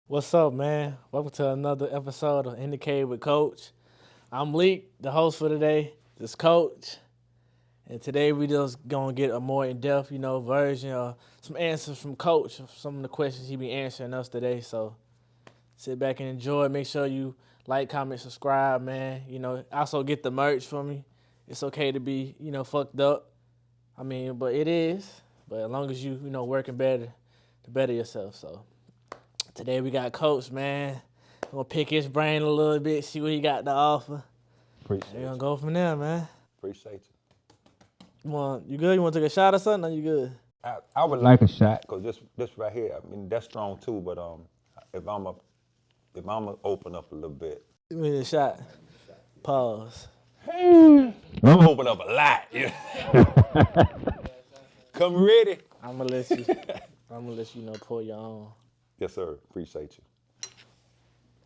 What's up, man? Welcome to another episode of Indicated with Coach. I'm Leek, the host for today. This Coach, and today we just gonna get a more in-depth, version of some answers from Coach of some of the questions he be answering us today. So sit back and enjoy. Make sure you like, comment, subscribe, man. Also get the merch for me. It's okay to be, fucked up. But it is. But as long as you working better to better yourself. So today we got Coach, man. I'm gonna pick his brain a little bit, see what he got to offer. Appreciate We're gonna you. go from there, man. Appreciate you. You good? You want to take a shot or something? Or you good? I would like a shot because this right here, that's strong too. But if I'm a if I'm gonna open up a little bit, Give me a shot. Pause. I'm gonna open up a lot. Come ready. I'm gonna let you. Pour your own. Yes, sir. Appreciate you.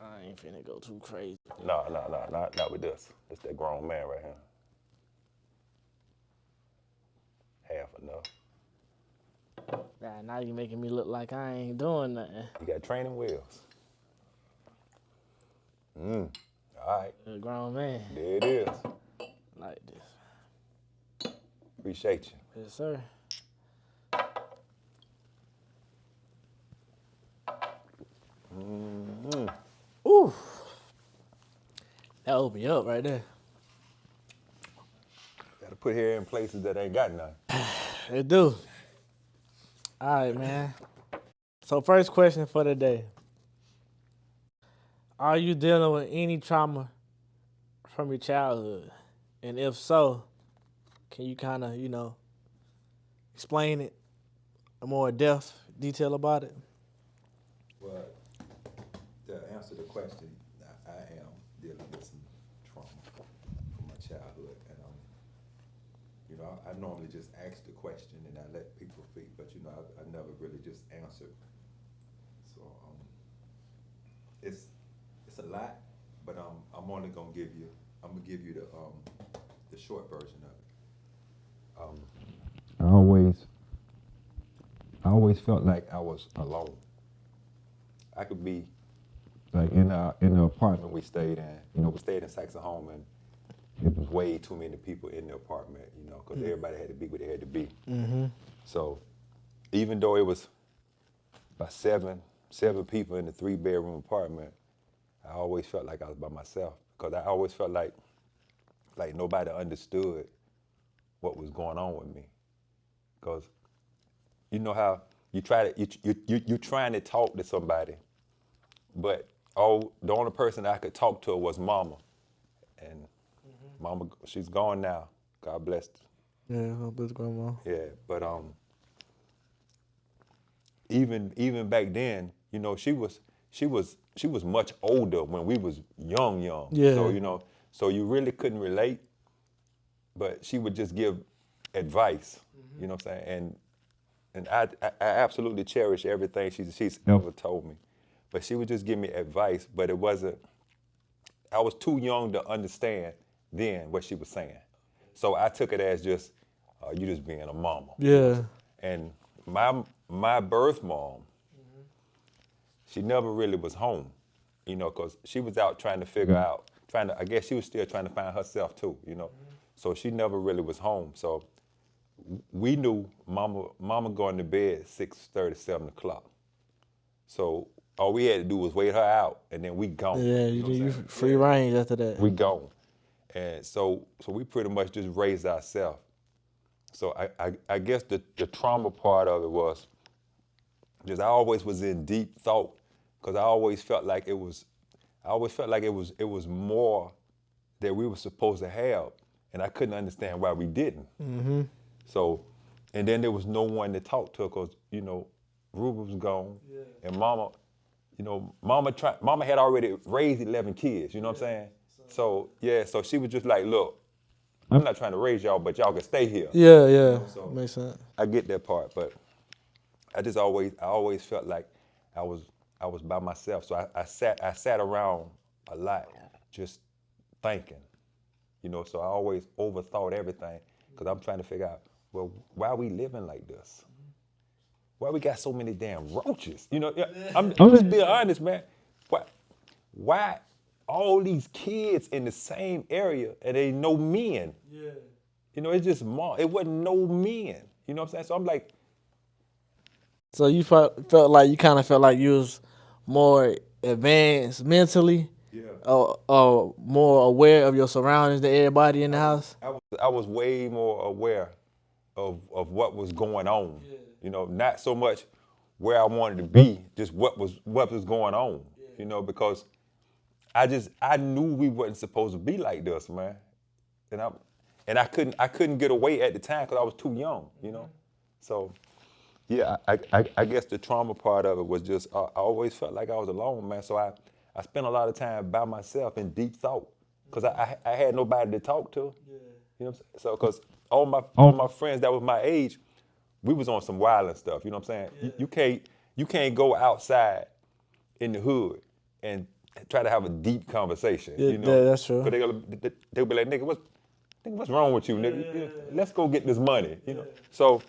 I ain't finna go too crazy. No, not with this. It's that grown man right here. Half enough. Now you making me look like I ain't doing nothing. You got training wheels. All right. A grown man There it is. like this. Appreciate you. Yes, sir. Ooh. That opened you up right there. Got to put hair in places that ain't got none. It do. All right, man. So first question for the day. Are you dealing with any trauma from your childhood? And if so, can you kind of, explain it in more depth, detail about it? Well, to answer the question, I am dealing with some trauma from my childhood, and I normally just ask the question and I let people speak, but I never really just answered. So it's a lot, but I'm only gonna give you the short version of it. I always felt like I was alone. I could be like in the apartment we stayed in. We stayed in Saxon Home, and it was way too many people in the apartment, because everybody had to be where they had to be. Mm-hmm. So even though it was about seven people in the 3-bedroom apartment, I always felt like I was by myself, because I always felt like nobody understood what was going on with me. Because you know how you you're trying to talk to somebody, but the only person I could talk to was Mama, and Mama, she's gone now. God bless her. Yeah, I bless grandma. Yeah, but even back then, she was much older when we was young. Yeah. So you really couldn't relate, but she would just give advice. You know what I'm saying? And I absolutely cherish everything she's ever told me. But she would just give me advice, but it wasn't, I was too young to understand then what she was saying. So I took it as just, you just being a mama. Yeah. And my birth mom, she never really was home, because she was out trying to figure out, I guess she was still trying to find herself too. So she never really was home. So we knew mama going to bed 6:30, 7 o'clock. So all we had to do was wait her out, and then we gone. Yeah, You know what I'm you saying? free range after that. We gone. And so we pretty much just raised ourselves. So I guess the trauma part of it was just I always was in deep thought, because I always felt like it was more that we were supposed to have, and I couldn't understand why we didn't. Mm-hmm. So, and then there was no one to talk to, because Ruben was gone, and Mama had already raised 11 kids. You know what I'm saying? So so she was just like, look, I'm not trying to raise y'all, but y'all can stay here. Yeah. So Makes sense. I get that part, but I always felt like I was by myself. So I sat around a lot, just thinking. So I always overthought everything, because I'm trying to figure out, well, why are we living like this? why we got so many damn roaches? You know, I'm just being honest, man. Why all these kids in the same area and they no men? Yeah. You know, it's just it wasn't no men. You know what I'm saying? So I'm like, So you felt like you kind of felt like you was more advanced mentally, or more aware of your surroundings than everybody in the house. I was way more aware of what was going on. You know, not so much where I wanted to be, just what was going on. You know, because I knew we wasn't supposed to be like this, man. And I couldn't get away at the time because I was too young. You know, so. Yeah, I guess the trauma part of it was just I always felt like I was alone, man. So I spent a lot of time by myself in deep thought because I had nobody to talk to. Yeah. You know what I'm saying? So because all my friends that was my age, we was on some wild stuff. You know what I'm saying? Yeah. You can't go outside in the hood and try to have a deep conversation. Yeah, you know, that's true. Because they'll be like, nigga, what's wrong with you, nigga? Yeah. Let's go get this money. You know, so.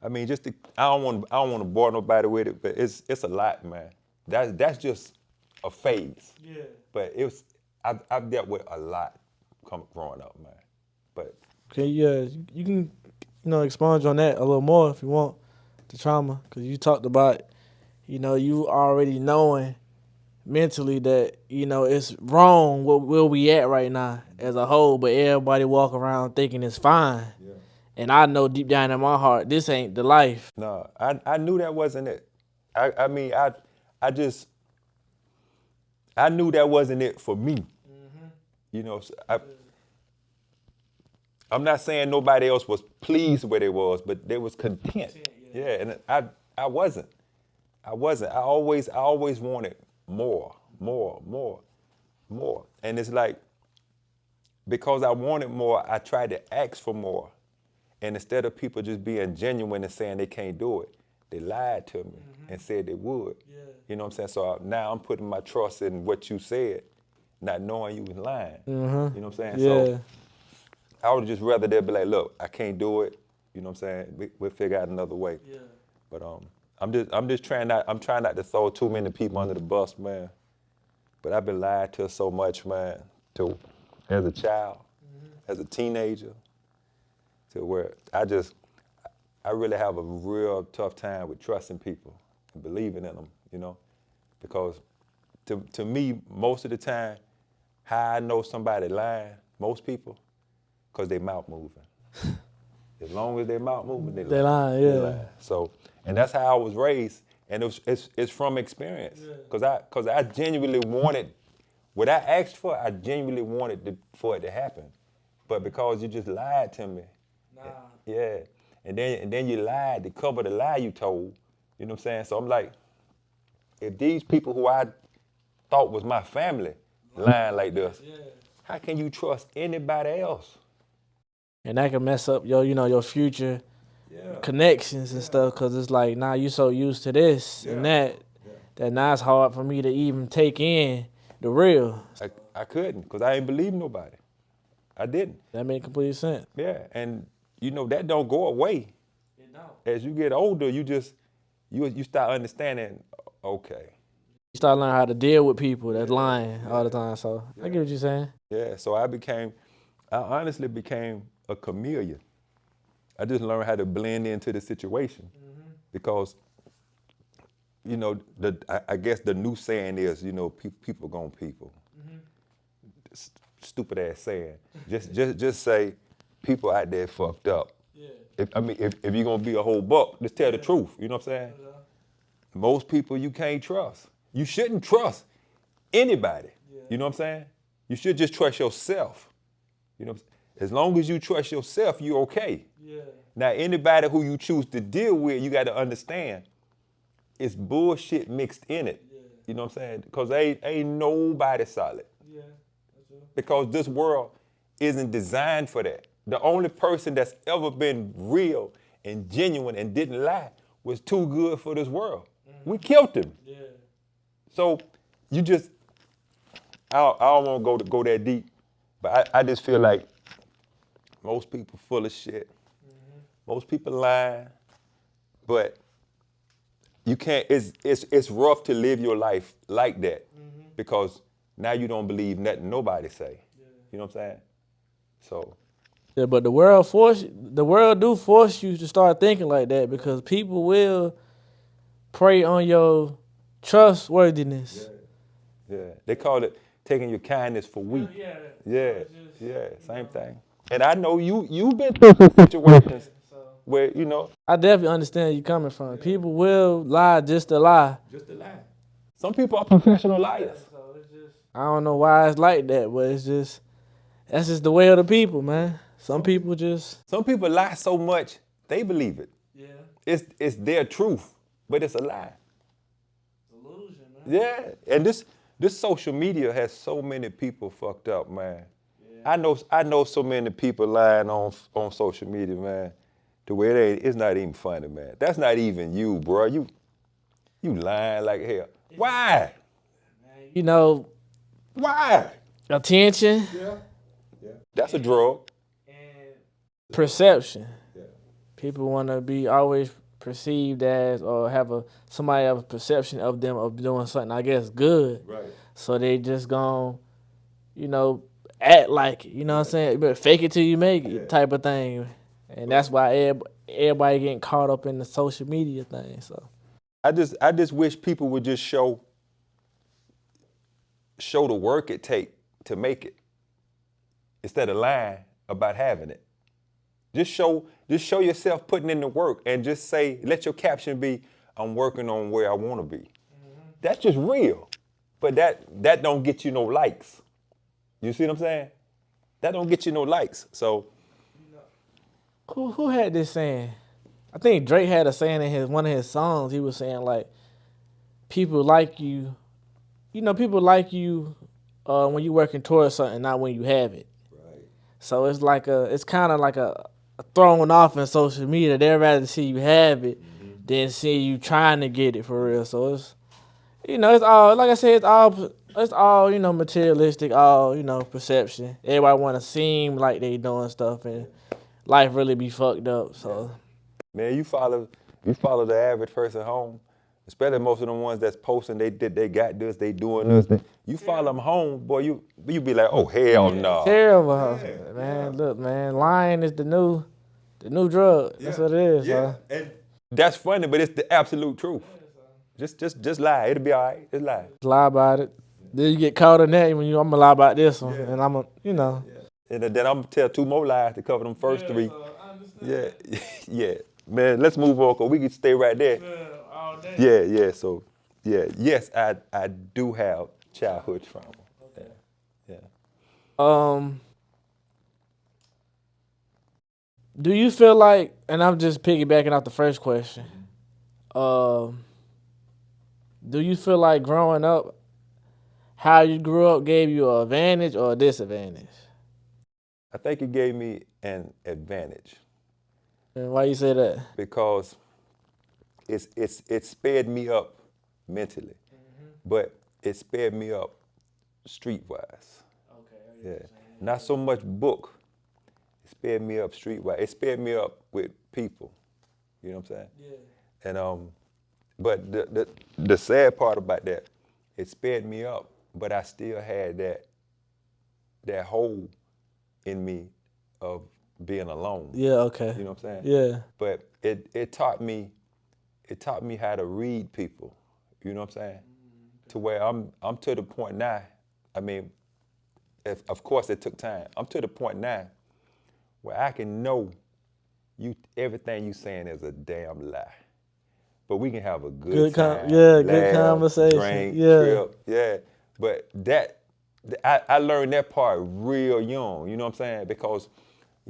I mean, I don't want to bore nobody with it, but it's a lot, man. That's just a phase. Yeah. But I've dealt with a lot growing up, man. But you can expand on that a little more if you want, the trauma, because you talked about, you already knowing mentally that it's wrong where we at right now as a whole, but everybody walk around thinking it's fine. Yeah. And I know deep down in my heart, this ain't the life. No, I knew that wasn't it. I mean, I knew that wasn't it for me. Mm-hmm. You know, I'm not saying nobody else was pleased where they was, but they was content. Yeah, and I wasn't. I always wanted more. And it's like, because I wanted more, I tried to ask for more. And instead of people just being genuine and saying they can't do it, they lied to me and said they would. Yeah. You know what I'm saying? So now I'm putting my trust in what you said, not knowing you was lying. Mm-hmm. You know what I'm saying? Yeah. So I would just rather they'd be like, look, I can't do it. You know what I'm saying? We'll figure out another way. Yeah. But I'm just trying not to throw too many people under the bus, man. But I've been lied to so much, man, as a child, as a teenager. To where I really have a real tough time with trusting people and believing in them, because to me, most of the time, how I know somebody lying, most people, because they mouth moving. As long as they mouth moving, they lying. Yeah. They lying. So, and that's how I was raised, and it's from experience, because I genuinely wanted what I asked for. I genuinely wanted for it to happen, but because you just lied to me. Nah. Yeah, and then you lied to cover the lie you told. You know what I'm saying? So I'm like, if these people who I thought was my family lying like this, how can you trust anybody else? And that can mess up your future connections and stuff, because it's like, now you so used to this and that now it's hard for me to even take in the real. I couldn't, because I ain't believe nobody. I didn't. That made complete sense. Yeah, and that don't go away. It don't. As you get older, you start understanding, okay. You start learning how to deal with people that's lying all the time. So I get what you're saying. Yeah, so I honestly became a chameleon. I just learned how to blend into the situation, because, I guess the new saying is, people gonna people. Stupid ass saying. Just say, people out there fucked up. Yeah. If you're gonna be a whole buck, just tell the truth. You know what I'm saying? Most people you can't trust. You shouldn't trust anybody. Yeah. You know what I'm saying? You should just trust yourself. You know, as long as you trust yourself, you're okay. Yeah. Now, anybody who you choose to deal with, you got to understand, it's bullshit mixed in it. Yeah. You know what I'm saying? Because ain't nobody solid. Yeah. Because this world isn't designed for that. The only person that's ever been real and genuine and didn't lie was too good for this world. Mm-hmm. We killed him. Yeah. So you just, I don't want to go that deep, but I just feel like most people full of shit. Mm-hmm. Most people lying. But you can't. It's rough to live your life like that because now you don't believe nothing nobody say. You know what I'm saying? So Yeah, but the world do force you to start thinking like that because people will prey on your trustworthiness. yeah, they call it taking your kindness for weak. Yeah. Yeah, yeah, same thing. And I know you've been through some situations where I definitely understand you coming from. People will lie just to lie. some people are professional liars. I don't know why it's like that, but that's just the way of the people, man. Some people just Some people lie so much they believe it. yeah, It's their truth, but it's a lie. illusion, man. Yeah, and this social media has so many people fucked up, man. I know so many people lying on social media, man. The way it's not even funny, man. That's not even you, bro. You lying like hell. Why? You know, Why? attention, That's a drug. perception. People want to be always perceived as or have somebody have a perception of them of doing something, I guess, good. Right. So they just gon' act like it. You know what I'm saying? You better fake it till you make it type of thing. And that's why everybody getting caught up in the social media thing. So I just wish people would just show the work it take to make it instead of lying about having it. Just show yourself putting in the work and just say, let your caption be, I'm working on where I want to be. That's just real. But that don't get you no likes. You see what I'm saying? That don't get you no likes. So who had this saying? I think Drake had a saying in one of his songs. He was saying like, people like you. People like you when you're working towards something, not when you have it. right. So it's kind of like a throwing off in social media. They'd rather see you have it than see you trying to get it for real. So it's all, like I said, it's all materialistic, all perception. Everybody want to seem like they doing stuff, and life really be fucked up. So Man, you follow the average person home, especially most of the ones that's posting they got this, they doing this. You follow them home, boy, you be like, oh hell no. terrible, man. Look, man, lying is the new drug. That's what it is. Yeah. So. And that's funny, but it's the absolute truth. Just lie. It'll be all right. Just lie. Lie about it. Then you get caught in that when I'm gonna lie about this one, and I'm And then I'm gonna tell 2 more lies to cover them first 3. So I understand. Yeah, yeah. Man, let's move on, cause we can stay right there. All day. Yeah. So, yeah, yes, I do have childhood trauma. Okay. Yeah. Do you feel like, and I'm just piggybacking off the first question, do you feel like growing up, how you grew up gave you an advantage or a disadvantage? I think it gave me an advantage And why you say that? because it sped me up mentally, but it sped me up streetwise. Okay. Yeah, not so much book. It sped me up streetwise. It sped me up with people. You know what I'm saying? Yeah. And but the sad part about that, it sped me up, but I still had that hole in me of being alone. Yeah. Okay. You know what I'm saying? Yeah. But it taught me how to read people. You know what I'm saying? To where I'm to the point now. I mean, of course it took time. I'm to the point now where I can know everything you saying is a damn lie. But we can have a good time. good laugh, conversation. Drink, Yeah. trip, yeah. But I learned that part real young. You know what I'm saying? Because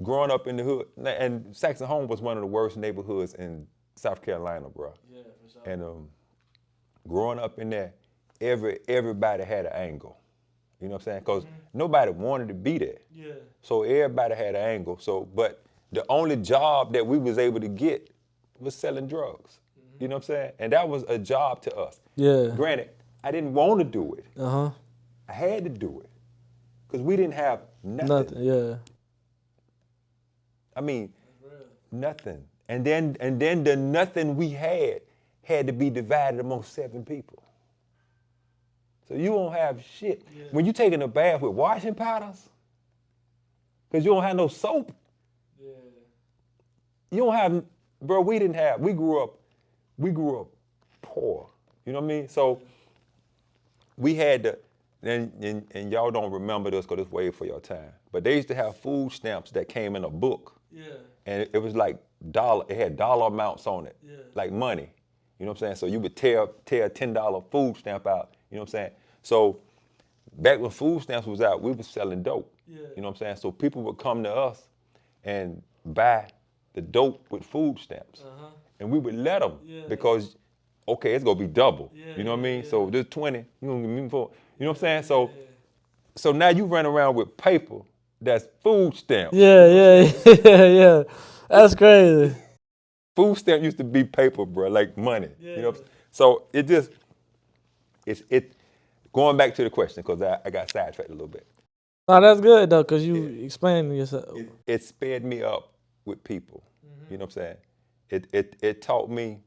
growing up in the hood, and Saxon Home was one of the worst neighborhoods in South Carolina, bro. Yeah, for sure. And growing up in there, everybody had an angle. You know what I'm saying? Because nobody wanted to be there. Yeah. So everybody had an angle. So, but the only job that we was able to get was selling drugs. You know what I'm saying? And that was a job to us. Yeah. Granted, I didn't want to do it. Uh-huh. I had to do it. Because we didn't have nothing. Nothing. Yeah. I mean, nothing. And then the nothing we had to be divided among 7 people. So you won't have shit. Yeah. When you taking a bath with washing powders, because you don't have no soap. Yeah. You don't have, bro, we grew up poor. You know what I mean? So we had to, and y'all don't remember this because it's way for your time, but they used to have food stamps that came in a book. Yeah. And it was like it had dollar amounts on it, Yeah. like money. You know what I'm saying? So you would tear a $10 food stamp out, you know what I'm saying? So back when food stamps was out, we was selling dope. Yeah. You know what I'm saying? So people would come to us and buy the dope with food stamps. Uh-huh. And we would let them Yeah. because, okay, it's gonna be double. Yeah, You know what I mean? yeah. So this 20, you gonna give me 4. You know what I'm saying? So now you run around with paper that's food stamps. Yeah. Yeah. That's crazy. Food stamp used to be paper, bro, like money. Yeah. You know, so it's going back to the question because I got sidetracked a little bit. No, that's good though, cause you explained yourself. It sped me up with people. You know what I'm saying? It taught me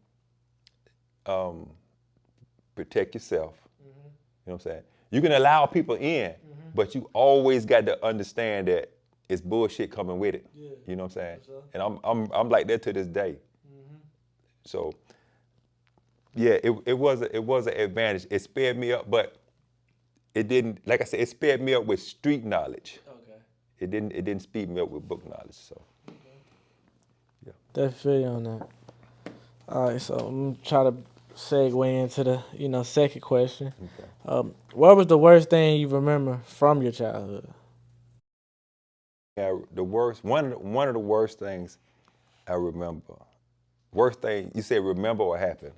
protect yourself. You know what I'm saying? You can allow people in, but you always got to understand that it's bullshit coming with it. Yeah. You know what I'm saying? sure. And I'm like that to this day. So yeah, it was an advantage. It sped me up, but it didn't. Like I said, it sped me up with street knowledge. Okay. It didn't speed me up with book knowledge. So Definitely feel you on that. All right, so I'm gonna try to segue into the second question. okay. What was the worst thing you remember from your childhood? Yeah, one of the worst things I remember. Worst thing you said remember or happened?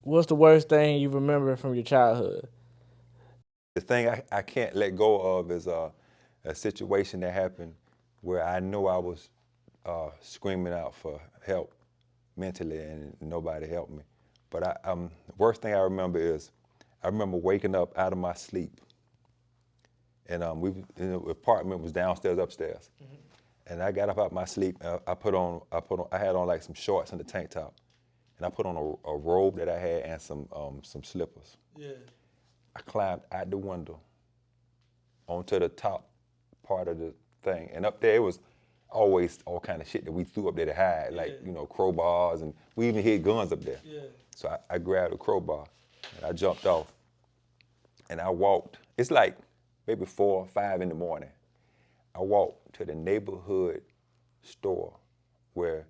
What's the worst thing you remember from your childhood? The thing I can't let go of is a situation that happened where I know I was screaming out for help mentally and nobody helped me. But the worst thing I remember is I remember waking up out of my sleep, and the apartment was downstairs, upstairs, and I got up out my sleep. And I had on like some shorts and a tank top, and I put on a robe that I had and some slippers. Yeah. I climbed out the window onto the top part of the thing, and up there it was always all kind of shit that we threw up there to hide, like crowbars, and we even hid guns up there. Yeah. So I grabbed a crowbar and I jumped off, and I walked. It's like maybe 4 or 5 in the morning. I walked to the neighborhood store where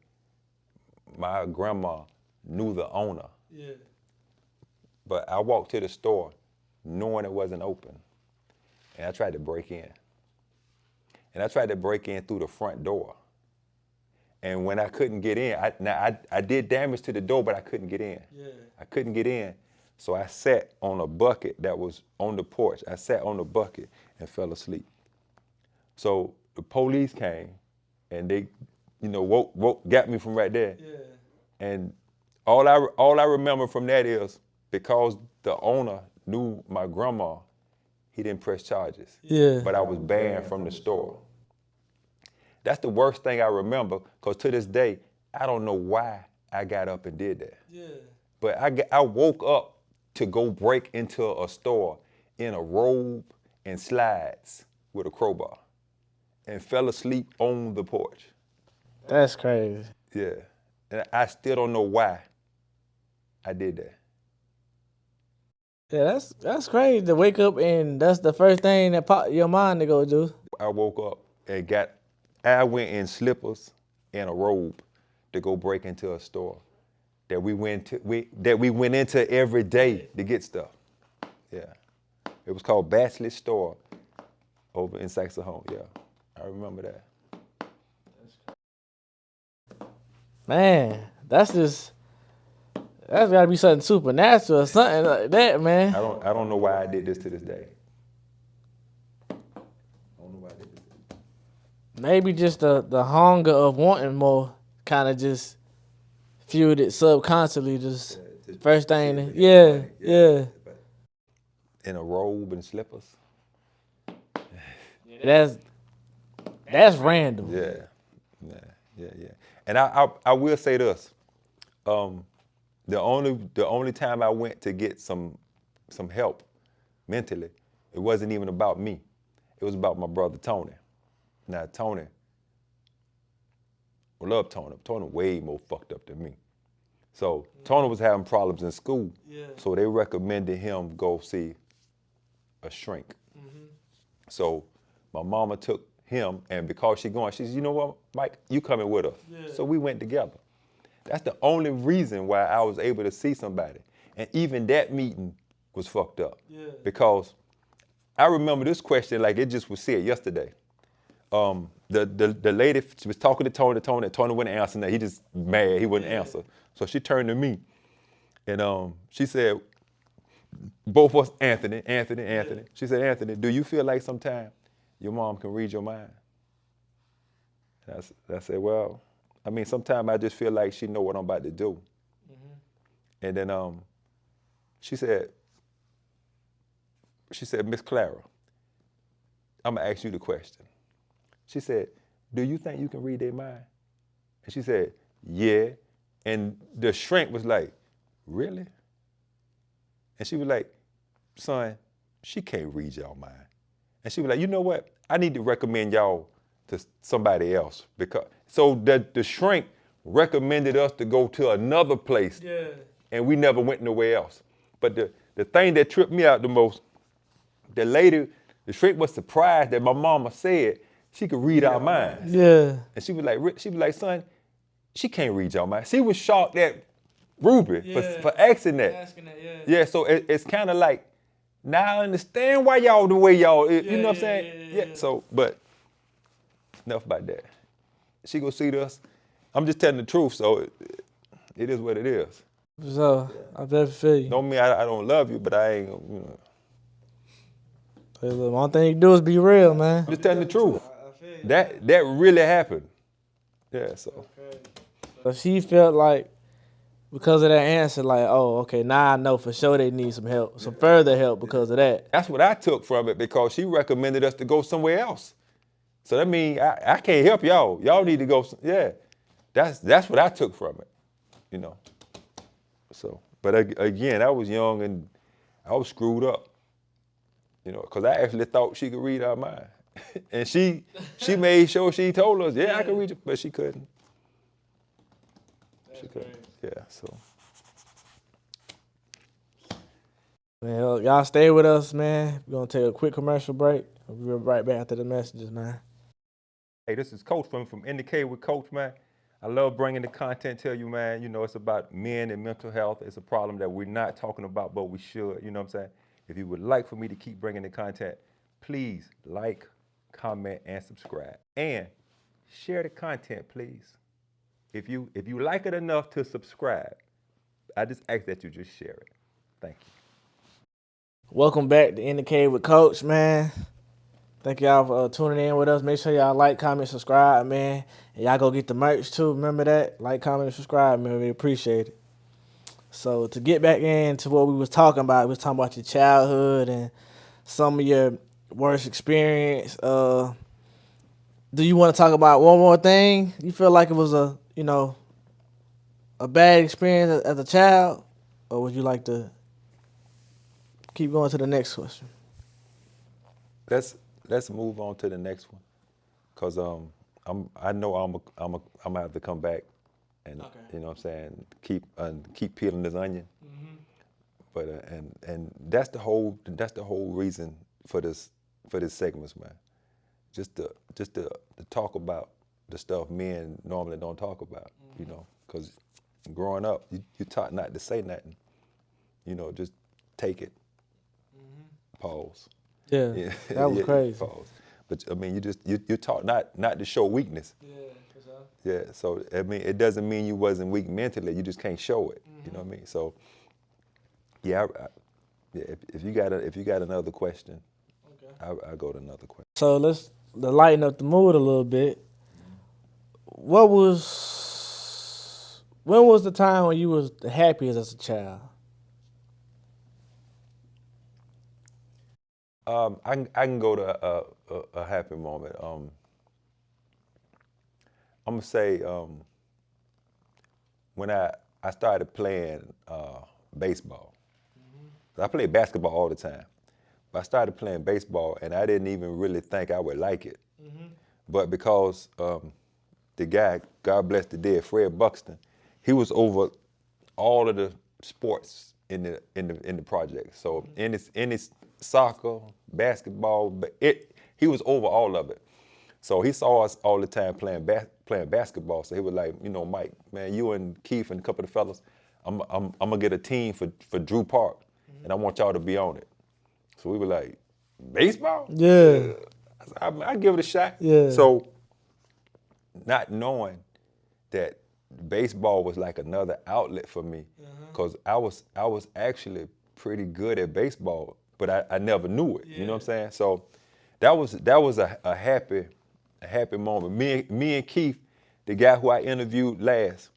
my grandma knew the owner. Yeah. But I walked to the store knowing it wasn't open, and I tried to break in. And I tried to break in through the front door. And when I couldn't get in, I did damage to the door, but I couldn't get in. Yeah. I couldn't get in, so I sat on a bucket that was on the porch. I sat on the bucket and fell asleep. So the police came, and they, got me from right there. Yeah. And all I remember from that is because the owner knew my grandma, he didn't press charges. Yeah. But I was banned from the store. That's the worst thing I remember, because to this day, I don't know why I got up and did that. Yeah. But I woke up to go break into a store in a robe and slides with a crowbar and fell asleep on the porch. That's crazy. Yeah. And I still don't know why I did that. Yeah, that's crazy to wake up and that's the first thing that pop your mind to go do. I woke up and I went in slippers and a robe to go break into a store that we went into every day to get stuff. Yeah. It was called Basley Store over in Saxahome. Yeah. I remember that. Man, that's gotta be something supernatural or something like that, man. I don't know why I did this to this day. I don't know why I did this. Maybe just the hunger of wanting more kind of just fueled it subconsciously. Just first thing, yeah. In a robe and slippers. That's random. Yeah. And I will say this. The only time I went to get some help mentally, it wasn't even about me. It was about my brother Tony. Now Tony, I love Tony. Tony way more fucked up than me. So Tony was having problems in school. Yeah. So they recommended him go see a shrink. So my mama took him, and because she going, she said, you know what, Mike, you coming with us. Yeah. So we went together. That's the only reason why I was able to see somebody. And even that meeting was fucked up. Yeah. Because I remember this question like it just was said yesterday. The lady, she was talking to Tony wouldn't answer nothing. He just mad, he wouldn't answer. So she turned to me, and she said, both of us, Anthony. She said, Anthony, do you feel like sometimes your mom can read your mind? And I said, well, I mean, sometimes I just feel like she know what I'm about to do. And then she said, Miss Clara, I'm gonna ask you the question. She said, do you think you can read their mind? And she said, yeah. And the shrink was like, really? And she was like, son, she can't read y'all mind. And she was like, you know what? I need to recommend y'all to somebody else. So the shrink recommended us to go to another place. Yeah. And we never went nowhere else. But the thing that tripped me out the most, the shrink was surprised that my mama said she could read our minds. Yeah. And she was like, son, she can't read y'all mind. She was shocked at Ruby for asking that. Asking that, yeah. Yeah, so it's kind of like, now I understand why y'all the way y'all, you know what I'm saying? Yeah. So, but enough about that. She go see us. I'm just telling the truth, so it is what it is. So, I better feel you. Don't mean I don't love you, but I ain't, Hey, look, one thing you do is be real, man. I'm just telling the truth. I feel you. That really happened. Yeah, so. So she felt like, because of that answer, like, oh, okay, now I know for sure they need some help, some further help because of that. That's what I took from it because she recommended us to go somewhere else. So that means I can't help y'all. Y'all need to go, yeah. That's what I took from it, you know. So, but again, I was young and I was screwed up, you know, because I actually thought she could read our mind. And she made sure she told us, yeah, I can read it, but she couldn't. She couldn't. Yeah, so. Man, y'all stay with us, man. We're going to take a quick commercial break. We'll be right back after the messages, man. Hey, this is Coach from Indicate with Coach, man. I love bringing the content to you, man. You know, it's about men and mental health. It's a problem that we're not talking about, but we should, you know what I'm saying? If you would like for me to keep bringing the content, please like, comment, and subscribe. And share the content, please. If you like it enough to subscribe, I just ask that you just share it. Thank you. Welcome back to Indicate with Coach, man. Thank y'all for tuning in with us. Make sure y'all like, comment, subscribe, man. And y'all go get the merch too. Remember that? Like, comment, and subscribe, man. We appreciate it. So to get back into what we was talking about, we was talking about your childhood and some of your worst experience. Do you want to talk about one more thing? You feel like it was a bad experience as a child? Or would you like to keep going to the next question? Let's move on to the next one, cause I know I'm gonna have to come back, and you know what I'm saying, keep peeling this onion. Mm-hmm. But and that's the whole reason for this segments, man. Just to talk about the stuff men normally don't talk about, you know, cause growing up you taught not to say nothing, you know, just take it. Pause. Yeah, that was crazy. Pause. But I mean, you taught not to show weakness. Yeah, for sure. Yeah, so I mean, it doesn't mean you wasn't weak mentally. You just can't show it. You know what I mean? So, yeah, if you got another question, okay, I'll go to another question. So let's lighten up the mood a little bit. When was the time when you was the happiest as a child? I can go to a happy moment. I'm gonna say when I started playing baseball. I played basketball all the time, but I started playing baseball, and I didn't even really think I would like it. But because the guy, God bless the dead, Fred Buxton, he was over all of the sports in the project. So in his soccer, basketball, but he was over all of it. So he saw us all the time playing basketball. So he was like, you know, Mike, man, you and Keith and a couple of the fellas, I'm gonna get a team for Drew Park, and I want y'all to be on it. So we were like, baseball? Yeah. I give it a shot. Yeah. So not knowing that baseball was like another outlet for me, because I was actually pretty good at baseball, but I never knew it. You know what I'm saying? So that was a happy moment. Me and Keith, the guy who I interviewed last,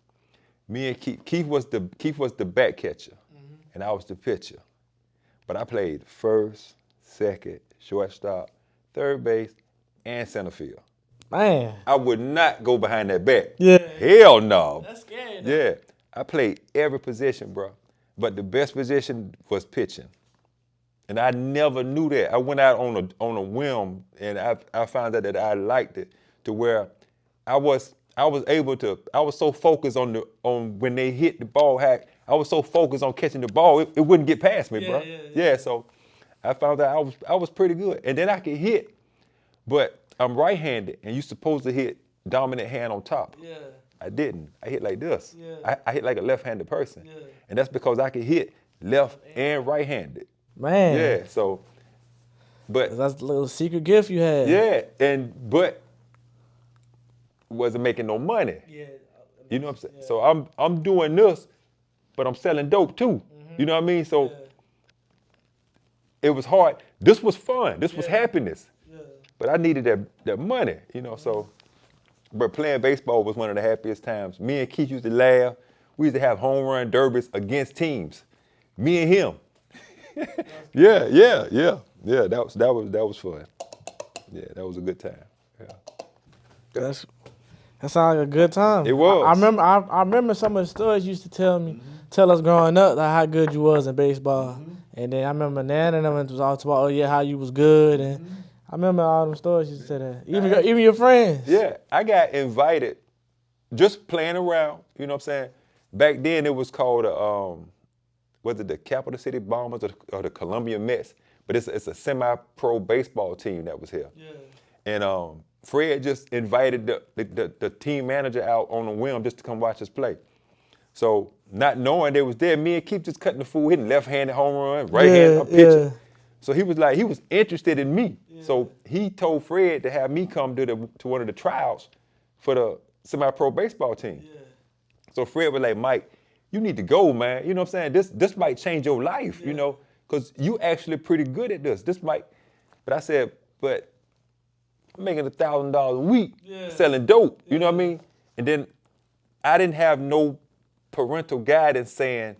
me and Keith was the back catcher, and I was the pitcher. But I played first, second, shortstop, third base, and center field. Man. I would not go behind that bat. Yeah. Hell no. That's scary, though. Yeah. I played every position, bro. But the best position was pitching. And I never knew that. I went out on a whim, and I found out that I liked it, to where I was so focused on when they hit the ball hack, I was so focused on catching the ball, it wouldn't get past me, bro. Yeah, so I found out I was pretty good. And then I could hit, but I'm right-handed, and you're supposed to hit dominant hand on top. Yeah. I didn't. I hit like this. Yeah. I hit like a left-handed person. Yeah. And that's because I could hit left and right-handed. Man. Yeah, so, but That's a little secret gift you had. yeah, but wasn't making no money. Yeah. You know what I'm saying? Yeah. So I'm doing this, but I'm selling dope too. You know what I mean? So it was hard. This was fun. This was happiness. Yeah. But I needed that money, you know, so. But playing baseball was one of the happiest times. Me and Keith used to laugh. We used to have home run derbies against teams. Me and him. Yeah. That was fun. Yeah, that was a good time. Yeah. That sounds like a good time. It was. I remember some of the stories you used to tell us growing up, like how good you was in baseball. And then I remember Nan and them was all talking about, oh yeah, how you was good, and I remember all them stories you used to say that. Even your friends. Yeah, I got invited just playing around, you know what I'm saying? Back then it was called, was it the Capital City Bombers or the Columbia Mets? But it's a semi-pro baseball team that was here. Yeah. And Fred just invited the team manager out on a whim just to come watch us play. So not knowing they was there, me and Keith just cutting the fool, hitting left-handed home run, right-handed pitching. Yeah. So he was interested in me. Yeah. So he told Fred to have me come to one of the tryouts for the semi-pro baseball team. Yeah. So Fred was like, Mike, you need to go, man. You know what I'm saying? This might change your life, you know, because you actually pretty good at this. This might, but I said, but I'm making $1,000 a week selling dope, you know what I mean? And then I didn't have no parental guidance saying,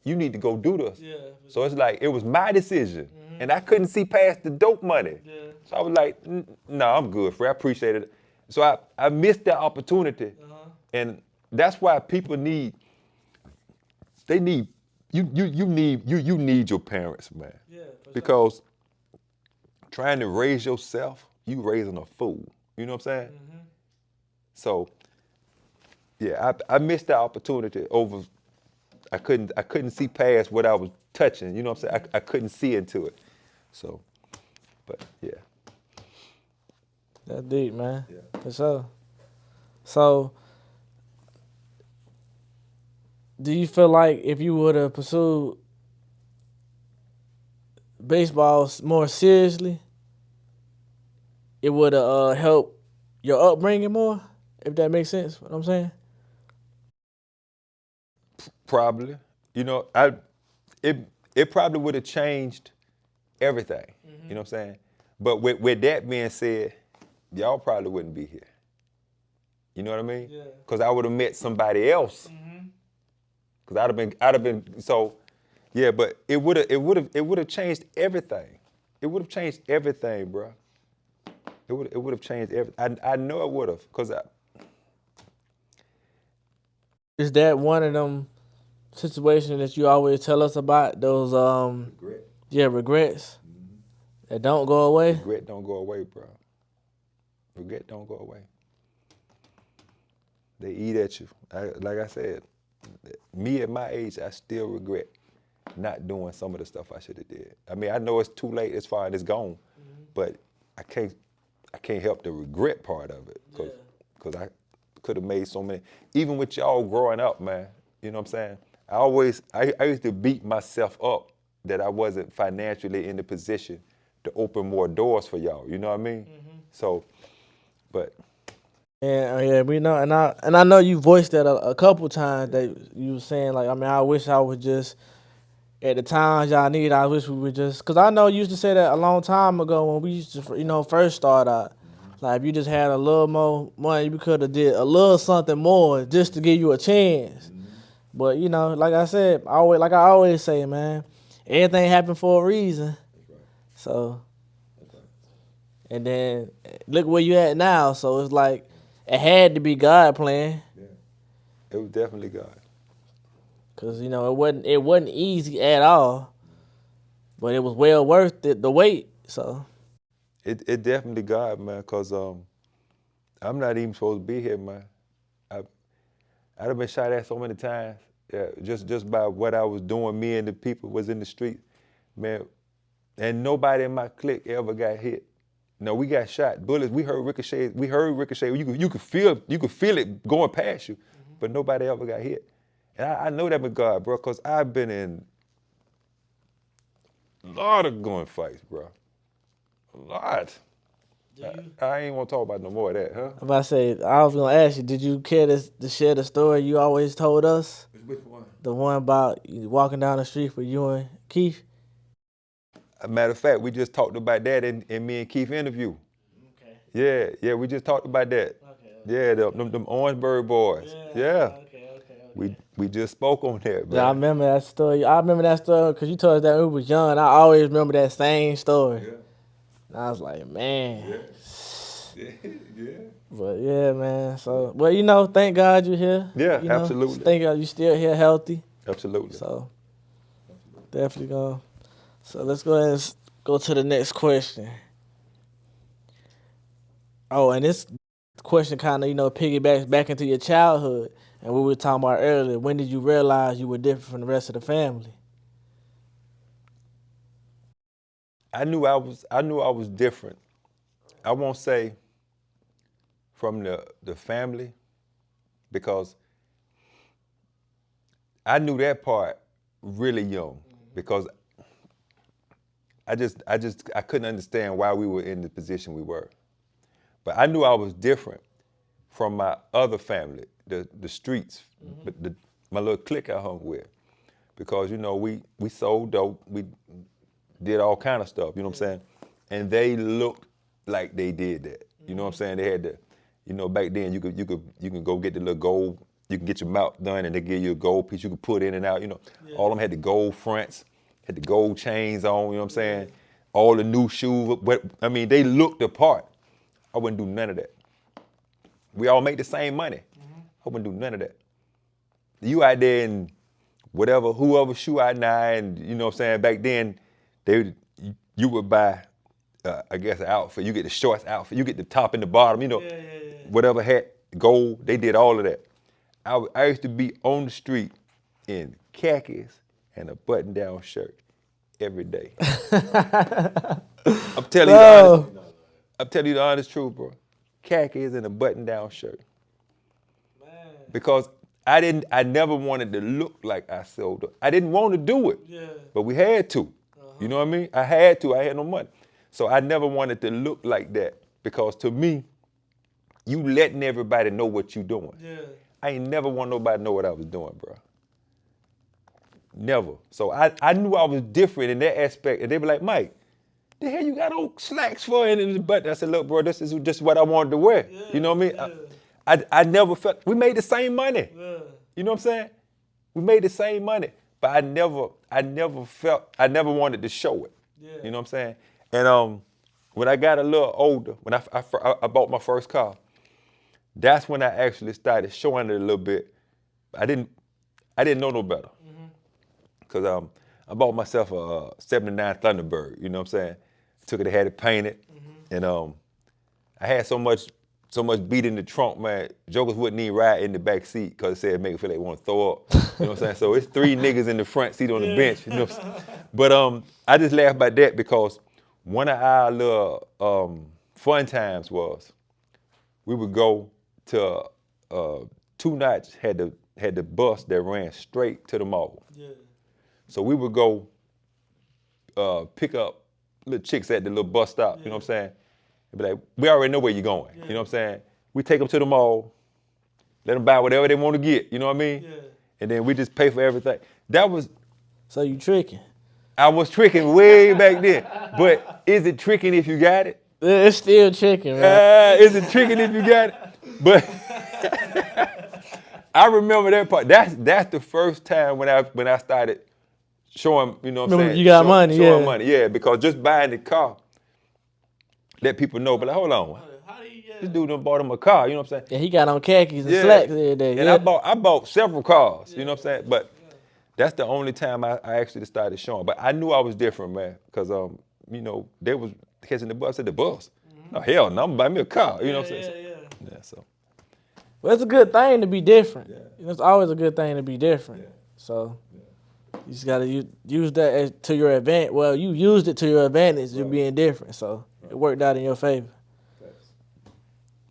you need to go do this. Yeah. So it's like, it was my decision. And I couldn't see past the dope money. Yeah. So I was like, no, I'm good, Fred. I appreciate it. So I missed that opportunity. And that's why people need you need your parents, man. Yeah, because trying to raise yourself, you raising a fool. You know what I'm saying? So yeah, I missed that opportunity over. I couldn't see past what I was touching. You know what I'm saying? I couldn't see into it. So, but yeah. That's deep, man. Yeah. For sure. So, do you feel like if you would have pursued baseball more seriously, it would have helped your upbringing more? If that makes sense, what I'm saying? Probably. You know, it probably would have changed everything. You know what I'm saying? But with that being said, y'all probably wouldn't be here. You know what I mean? Yeah. Because I would have met somebody else. Because I'd have been so, yeah. But it would have changed everything. It would have changed everything, bro. It would have changed everything. I know it would have, because Is that one of them situations that you always tell us about? Those Regret. yeah, regrets that don't go away. Regret don't go away, bro. Regret don't go away. They eat at you. Like I said, me at my age, I still regret not doing some of the stuff I should have did. I mean, I know it's too late as far as it's gone, but I can't help the regret part of it because I could have made so many. Even with y'all growing up, man, you know what I'm saying? I used to beat myself up that I wasn't financially in the position to open more doors for y'all. You know what I mean? So, but Yeah, we know, and I know you voiced that a couple times that you were saying like, I mean, I wish I would just at the times y'all need. I wish we would just, cause I know you used to say that a long time ago when we used to, first start out. Like if you just had a little more money, you could have did a little something more just to give you a chance. But like I said, I always say, man, everything happened for a reason. So, and then look where you at now. So it's like it had to be God plan. it was definitely God. Cause it wasn't easy at all, but it was well worth it, the wait. So It definitely God, man, because I'm not even supposed to be here, man. I'd have been shot at so many times. Yeah, just by what I was doing, me and the people was in the street, man. And nobody in my clique ever got hit. No, we got shot. Bullets, we heard ricochet. You could feel it going past you, but nobody ever got hit. And I know that with God, bro, because I've been in a lot of gun fights, bro. A lot. I ain't want to talk about no more of that, huh? if I say, I was gonna ask you, did you care to share the story you always told us? Which one? The one about you walking down the street with you and Keith? As a matter of fact, we just talked about that in me and Keith interview. Okay. Yeah, we just talked about that. Okay. Yeah, them Orangeburg boys. Yeah. We just spoke on that, bro. Yeah, I remember that story. Because you told us that when we was young. I always remember that same story. Yeah. And I was like, man. Yeah. But yeah, man. So, well, thank God you're here. Yeah, absolutely. Thank God you still here healthy. Absolutely. So, definitely go. So, let's go ahead and go to the next question. Oh, and this question kind of, piggybacks back into your childhood. And we were talking about earlier, when did you realize you were different from the rest of the family? I knew I was different. I won't say from the family, because I knew that part really young, because I couldn't understand why we were in the position we were. But I knew I was different from my other family, the streets, but my little clique I hung with, because we sold dope, we did all kind of stuff, you know what I'm saying? And they looked like they did that, you know what I'm saying? They had back then you can go get the little gold, you can get your mouth done and they give you a gold piece you can put in and out, All of them had the gold fronts, had the gold chains on, you know what I'm saying? All the new shoes, but I mean, they looked the part. I wouldn't do none of that. We all make the same money. I wouldn't do none of that. You out there in whoever shoe out now, and you know what I'm saying, back then, you would buy, I guess, an outfit. You get the shorts outfit, you get the top and the bottom, whatever hat, gold, they did all of that. I used to be on the street in khakis and a button-down shirt every day. I'm telling you the honest truth, bro. Khakis and a button-down shirt. Man. Because I never wanted to look like I sold up. I didn't want to do it. Yeah. But we had to. You know what I mean? I had to. I had no money. So I never wanted to look like that, because to me, you letting everybody know what you doing. Yeah. I ain't never want nobody to know what I was doing, bro. Never. So I knew I was different in that aspect. And they be like, Mike, the hell you got on slacks for? And but I said, look, bro, this is just what I wanted to wear. Yeah, you know what I mean? Yeah. I never felt, we made the same money. Yeah. You know what I'm saying? We made the same money, but I never wanted to show it. Yeah. You know what I'm saying? And when I got a little older, when I bought my first car, that's when I actually started showing it a little bit, I didn't know no better. Cause I bought myself a '79 Thunderbird. You know what I'm saying? Took it, had it painted, and I had so much beat in the trunk, man. Jokers wouldn't even ride in the back seat because it said it make it feel like they want to throw up. You know what I'm saying? So it's 3 niggas in the front seat on the bench. You know what I'm saying? But I just laugh about that because one of our little fun times was we would go to 2 Notch had the bus that ran straight to the mall. Yeah. So we would go pick up little chicks at the little bus stop, you know what I'm saying? And be like, we already know where you're going, you know what I'm saying? We take them to the mall, let them buy whatever they want to get, you know what I mean? Yeah. And then we just pay for everything. That was, So you tricking? I was tricking way back then. But is it tricking if you got it? It's still tricking, man. Is it tricking if you got it? But I remember that part. That's the first time when I started showing, you know what I'm Remember saying? you got money, showing yeah. money, yeah. Because just buying the car, let people know. But like, hold on, this dude done bought him a car. You know what I'm saying? Yeah, he got on khakis and Yeah. slacks every day. And yeah. I bought several cars. You know what I'm saying? But that's the only time I actually started showing. But I knew I was different, man, because you know, they was catching the bus at the bus. Oh hell no, I'm gonna buy me a car. You know what I'm saying? Yeah. So. Well, it's a good thing to be different. Yeah. You know, it's always a good thing to be different. Yeah. So you just gotta use that to your advantage. Well, you used it to your advantage. You're being different, so it worked out in your favor.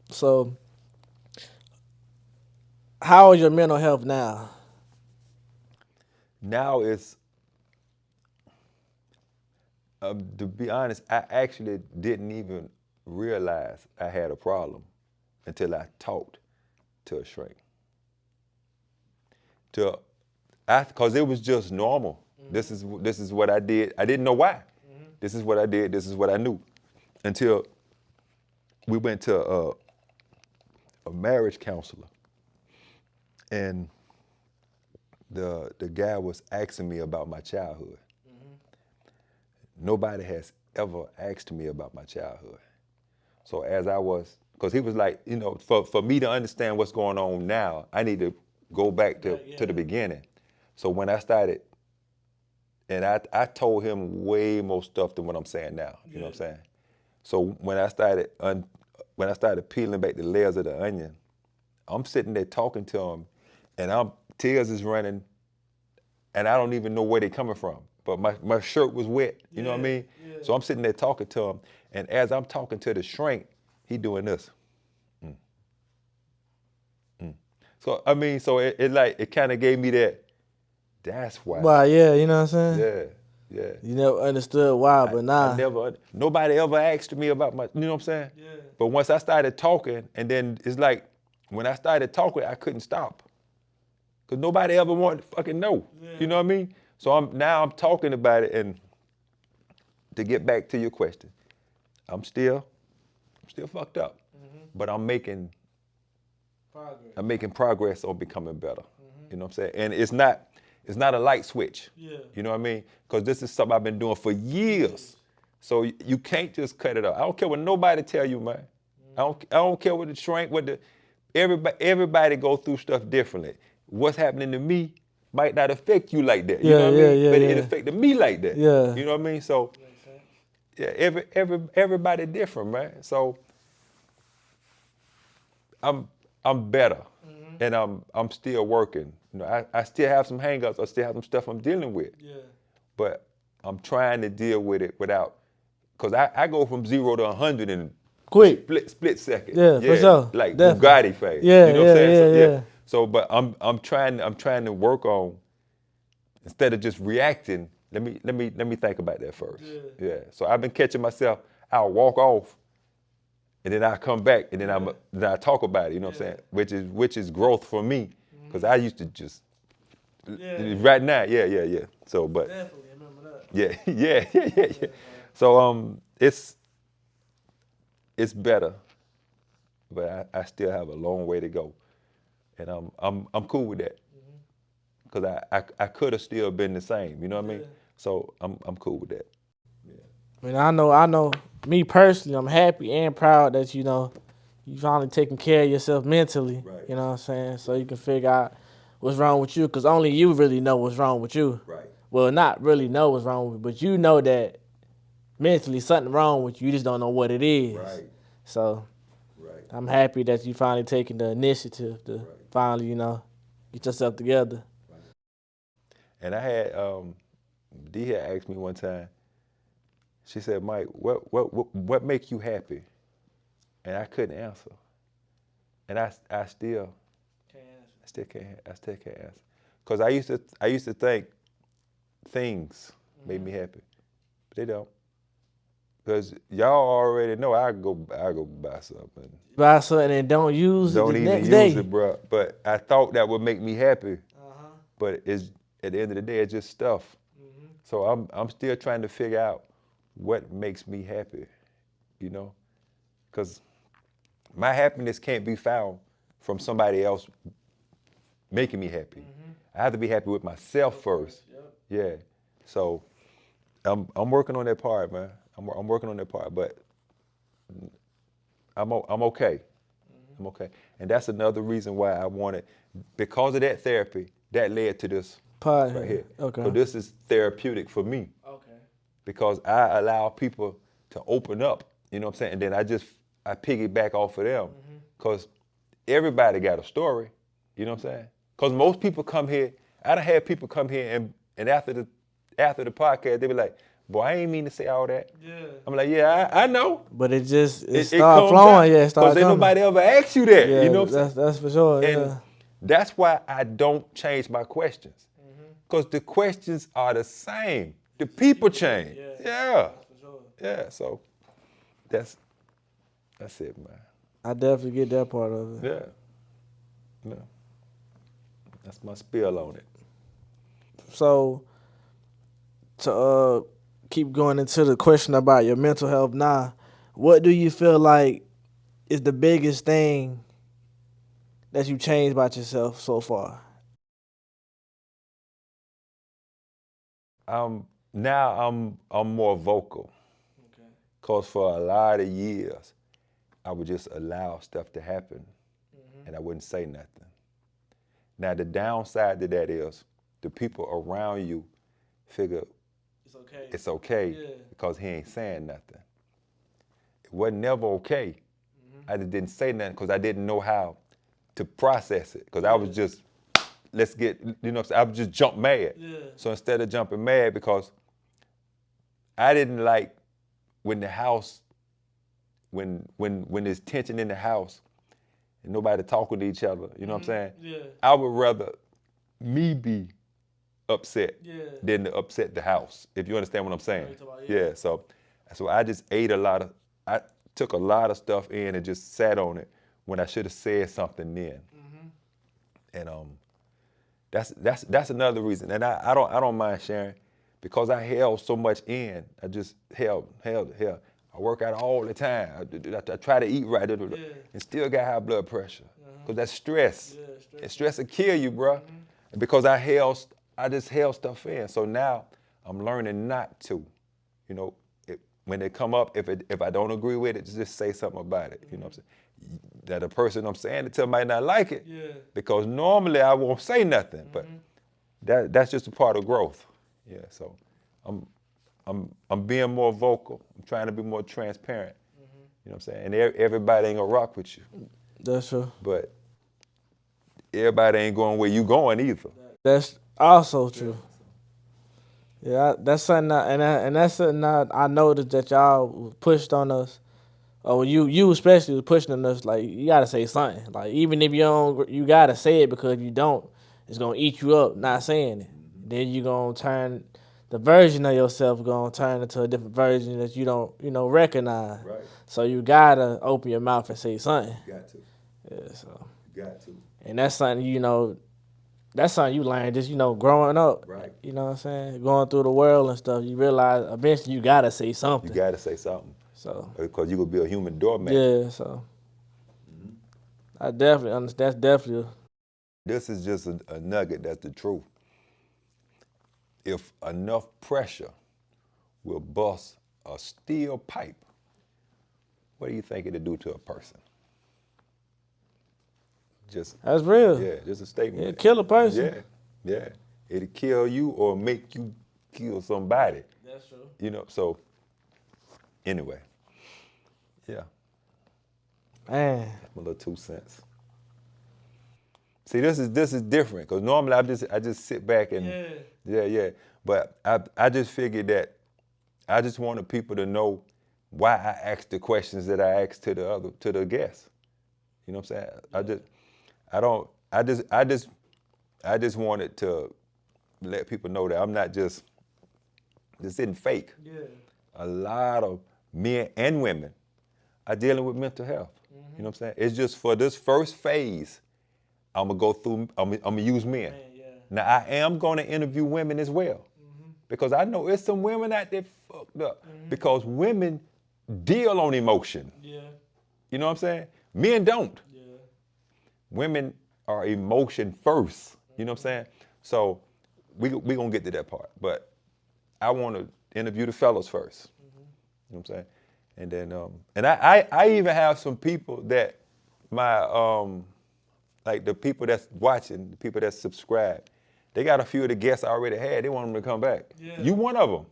So, how is your mental health now? Now it's, to be honest, I actually didn't even realize I had a problem until I talked to a shrink. Because it was just normal. Mm-hmm. This is what I did. I didn't know why. Mm-hmm. This is what I did. This is what I knew. Until we went to a marriage counselor, and the guy was asking me about my childhood. Mm-hmm. Nobody has ever asked me about my childhood. So as I was, because he was like, you know, for me to understand what's going on now, I need to go back to the beginning. So when I started, and I told him way more stuff than what I'm saying now. You know what I'm saying? So when I started peeling back the layers of the onion, I'm sitting there talking to him, and tears is running, and I don't even know where they're coming from. But my shirt was wet, you know what I mean? Yeah. So I'm sitting there talking to him, and as I'm talking to the shrink, he doing this. So I mean, so it kind of gave me that. That's why. Why? Yeah, you know what I'm saying? Yeah. You never understood why, but now. Nobody ever asked me about my, you know what I'm saying? Yeah. But once I started talking, and then it's like, when I started talking, I couldn't stop. Because nobody ever wanted to fucking know. Yeah. You know what I mean? So now I'm talking about it, and to get back to your question, I'm still fucked up. Mm-hmm. But I'm making progress on becoming better. Mm-hmm. You know what I'm saying? And it's not a light switch. Yeah. You know what I mean? Because this is something I've been doing for years. So you can't just cut it off. I don't care what nobody tell you, man. Mm-hmm. I don't care what the shrink, everybody go through stuff differently. What's happening to me might not affect you like that. You know what I mean? But it affected me like that. Yeah. You know what I mean? So yeah, everybody different, man. So I'm better. Mm-hmm. And I'm still working. You know, I still have some hang-ups. I still have some stuff I'm dealing with. Yeah. But I'm trying to deal with it without, because I go from 0 to 100 in quick split second. Yeah, for sure. Like definitely. Bugatti phase. Yeah, you know what I'm saying? Yeah. So, but I'm trying to work on, instead of just reacting, let me think about that first. Yeah. So I've been catching myself. I'll walk off, and then I come back, and then I talk about it. You know what I'm saying? Which is growth for me, because I used to just right now. Yeah. So, but definitely remember that. Yeah. So it's better, but I still have a long way to go, and I'm cool with that, because I could have still been the same. You know what I mean? So I'm cool with that. I mean, I know. Me personally, I'm happy and proud that you finally taking care of yourself mentally. Right. You know what I'm saying? So you can figure out what's wrong with you, because only you really know what's wrong with you. Right. Well, not really know what's wrong with you, but you know that mentally something wrong with you. You just don't know what it is. Right. So Right. I'm happy that you finally taking the initiative to finally, get yourself together. And I had Dee had asked me one time. She said, "Mike, what make you happy?" And I couldn't answer. And I still can't answer. Cause I used to think things made me happy, but they don't. Cause y'all already know I go buy something. Buy something and don't use it Don't the even next use day. it, bro. But I thought that would make me happy. But it's at the end of the day, it's just stuff. So I'm still trying to figure out what makes me happy, because my happiness can't be found from somebody else making me happy. I have to be happy with myself first. Yeah. So I'm working on that part, man. I'm working on that part, but I'm okay. I'm okay. And that's another reason why I wanted, because of that therapy, that led to this Part right here. Okay. So this is therapeutic for me. Okay. Because I allow people to open up, you know what I'm saying? And then I piggyback off of them. Because everybody got a story, you know what I'm saying? Because most people come here, I done had people come here and after the podcast, they be like, "Boy, I ain't mean to say all that." Yeah. I'm like, "Yeah, I know." But it It started comes flowing, out, yeah, it started ain't coming. nobody ever asked you that, Yeah, you know what I'm saying? that's for sure, And yeah. that's why I don't change my questions. Because the questions are the same. The people change. Yeah. Yeah, so that's it, man. I definitely get that part of it. Yeah. That's my spill on it. So, to keep going into the question about your mental health now, what do you feel like is the biggest thing that you changed about yourself so far? Now I'm more vocal. Okay. Cause for a lot of years, I would just allow stuff to happen, and I wouldn't say nothing. Now the downside to that is the people around you figure it's okay because he ain't saying nothing. It wasn't never okay. I just didn't say nothing because I didn't know how to process it. Because I was just, let's get, I would just jump mad. Yeah. So instead of jumping mad, because I didn't like when the house, when there's tension in the house and nobody talking to each other, you know what I'm saying? Yeah. I would rather me be upset than to upset the house, if you understand what I'm saying. Yeah, so I just I took a lot of stuff in and just sat on it when I should have said something then. And that's another reason. And I don't mind sharing, because I held so much in. I just held. I work out all the time. I try to eat right, and still got high blood pressure. Because that's stress. And stress will kill you, bro. And because I just held stuff in. So now I'm learning not to. When they come up, if I don't agree with it, just say something about it. You know what I'm saying? That the person I'm saying it to might not like it. Because normally I won't say nothing. But that's just a part of growth. Yeah. So I'm being more vocal. I'm trying to be more transparent. You know what I'm saying? And everybody ain't gonna rock with you. That's true. But everybody ain't going where you going either. That's also true. Yeah, that's something, that's something I noticed that y'all pushed on us. Oh, you especially was pushing on us. Like, you gotta say something. Like, even if you don't, you gotta say it, because if you don't, it's gonna eat you up not saying it. Then you gonna turn the version of yourself gonna turn into a different version that you don't recognize. Right. So you gotta open your mouth and say something. You got to. Yeah. So. You got to. And that's something that's something you learn just, growing up. Right. You know what I'm saying? Going through the world and stuff, you realize eventually you gotta say something. You got to say something. So. Because you could be a human doormat. Yeah, so. I definitely understand. That's definitely. This is just a nugget, that's the truth. If enough pressure will bust a steel pipe, what do you think it'll do to a person? Just That's real. yeah, just a statement. It'll kill a person. Yeah. It'll kill you or make you kill somebody. That's true. You know, so anyway. Yeah. Man. My little 2 cents. See, this is different because normally I just sit back and yeah. But I just figured that I just wanted people to know why I asked the questions that I asked to the guests. You know what I'm saying? I just wanted to let people know that I'm not just this isn't fake. Yeah. A lot of men and women are dealing with mental health. You know what I'm saying? It's just for this first phase, I'm gonna use men. Yeah. Now I am gonna interview women as well. Because I know there's some women out there fucked up. Because women deal on emotion. Yeah. You know what I'm saying? Men don't. Yeah. Women are emotion first. You know what I'm saying? So we gonna get to that part. But I want to interview the fellows first. You know what I'm saying? And then and I even have some people that my like the people that's watching, the people that subscribe, they got a few of the guests I already had. They want them to come back. Yeah. You one of them.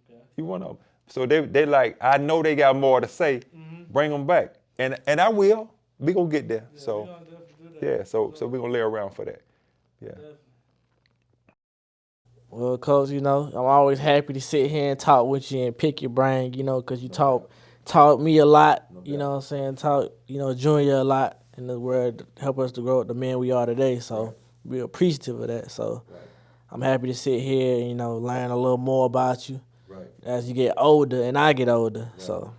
Okay. You one of them. So they like, I know they got more to say. Bring them back, and I will. We gonna get there. Yeah, So we gonna definitely do that. yeah. So we gonna lay around for that. Yeah. Well, Coach, you know, I'm always happy to sit here and talk with you and pick your brain, you know, because you taught me a lot, you know what I'm saying, taught, you know, Junior a lot in the world, help us to grow up the man we are today. So we're appreciative of that. So I'm happy to sit here and, you know, learn a little more about you as you get older and I get older. So,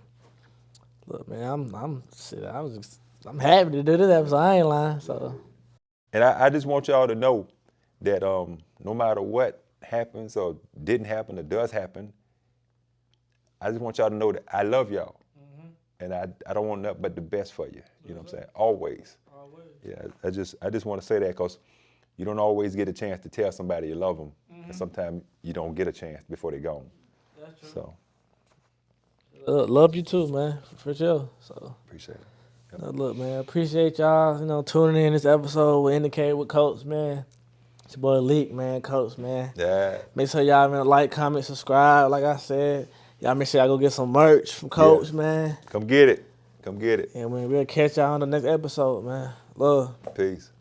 look, man, I'm happy to do this episode. I ain't lying. So, And I just want y'all to know that no matter what happens or didn't happen or does happen, I just want y'all to know that I love y'all. And I don't want nothing but the best for you. You know what I'm saying? Always. Yeah, I just want to say that because you don't always get a chance to tell somebody you love them. And sometimes you don't get a chance before they're gone. that's true. So, Love you too, man, for sure. So. appreciate it. Look, man, appreciate y'all, you know, tuning in this episode with Indicate with Coach, man. It's your boy Leak, man, Coach, man. Yeah. Make sure y'all, man, like, comment, subscribe, like I said. Y'all make sure y'all go get some merch from Coach, man. Come get it. Come get it. And we'll catch y'all on the next episode, man. Love. Peace.